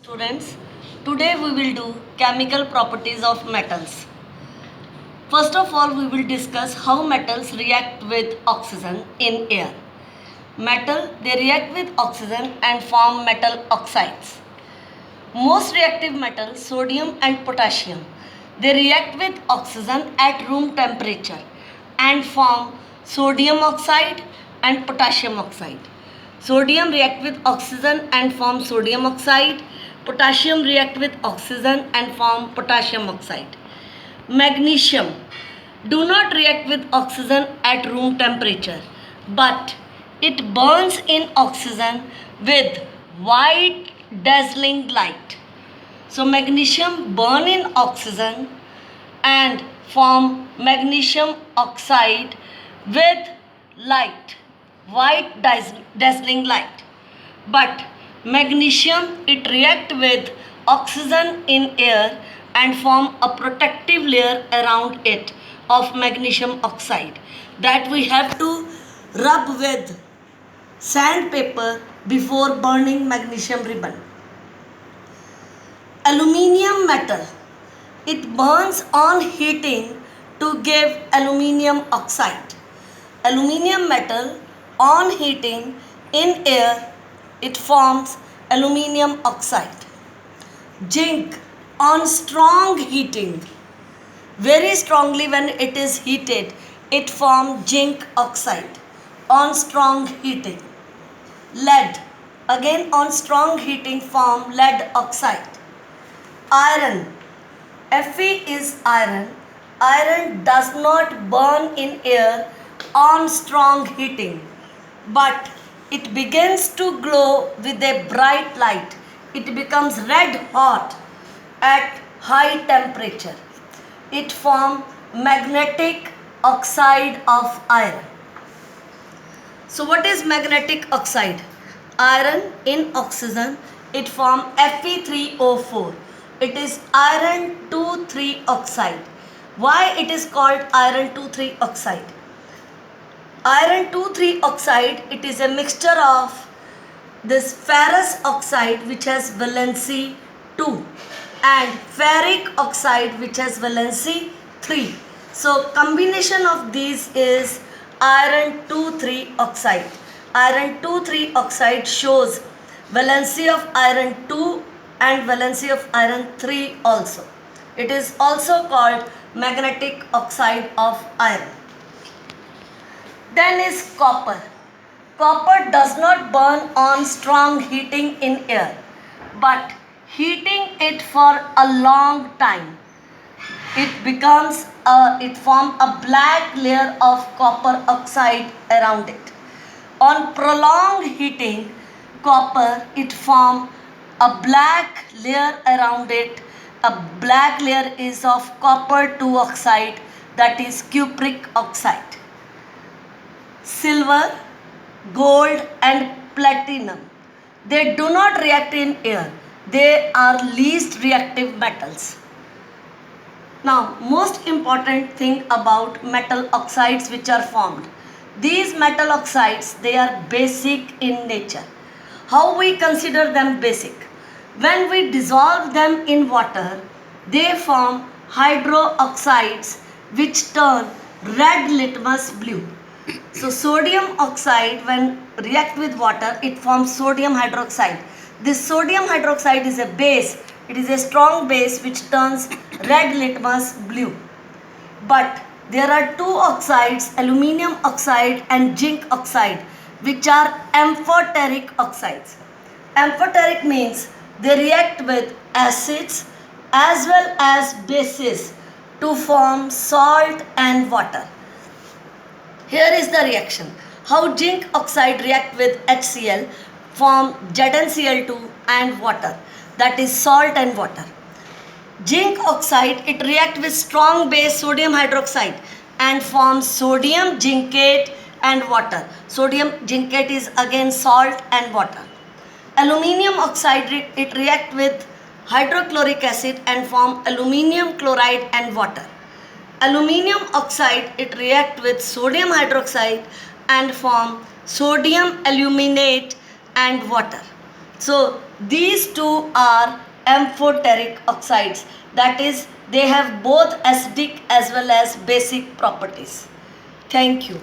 Students, today we will do chemical properties of metals. First of all, we will discuss how metals react with oxygen in air. They react with oxygen and form metal oxides. Most reactive metals, sodium and potassium, they react with oxygen at room temperature and form sodium oxide and potassium oxide. Sodium react with oxygen and form sodium oxide. Potassium react with oxygen and form potassium oxide. Magnesium do not react with oxygen at room temperature, but it burns in oxygen with white dazzling light. So magnesium burn in oxygen and form magnesium oxide with light, white dazzling light. But magnesium it react with oxygen in air and form a protective layer around it of magnesium oxide that we have to rub with sandpaper before burning magnesium ribbon. Aluminium metal, it burns on heating to give aluminium oxide. Aluminium metal on heating in air it forms aluminium oxide. Zinc on strong heating, very strongly when it is heated, it forms zinc oxide on strong heating. Lead, again on strong heating form lead oxide. Iron, Fe is iron. Iron does not burn in air on strong heating, but it begins to glow with a bright light. It becomes red hot at high temperature. It forms magnetic oxide of iron. So what is magnetic oxide? Iron in oxygen, it forms Fe3O4. It is iron 2,3 oxide. Why it is called iron 2,3 oxide? Iron 2,3 oxide, it is a mixture of this ferrous oxide which has valency 2 and ferric oxide which has valency 3. So combination of these is iron 2,3 oxide. Iron 2,3 oxide shows valency of iron 2 and valency of iron 3 also. It is also called magnetic oxide of iron. Then is copper. Copper does not burn on strong heating in air, but heating it for a long time, it forms a black layer of copper oxide around it. On prolonged heating, copper it forms a black layer around it. A black layer is of copper 2 oxide, that is cupric oxide. Silver, gold and platinum, they do not react in air. They are least reactive metals. Now, most important thing about metal oxides which are formed. These metal oxides, they are basic in nature. How we consider them basic? When we dissolve them in water, they form hydroxides which turn red litmus blue. So sodium oxide when react with water, it forms sodium hydroxide. This sodium hydroxide is a base. It is a strong base which turns red litmus blue. But there are two oxides, aluminium oxide and zinc oxide, which are amphoteric oxides. Amphoteric means they react with acids as well as bases to form salt and water. Here is the reaction. How zinc oxide react with HCl, form ZnCl2 and water, that is salt and water. Zinc oxide, it react with strong base sodium hydroxide and forms sodium zincate and water. Sodium zincate is again salt and water. Aluminium oxide, it react with hydrochloric acid and form aluminium chloride and water. Aluminium oxide, it react with sodium hydroxide and form sodium aluminate and water. So these two are amphoteric oxides, that is they have both acidic as well as basic properties. Thank you.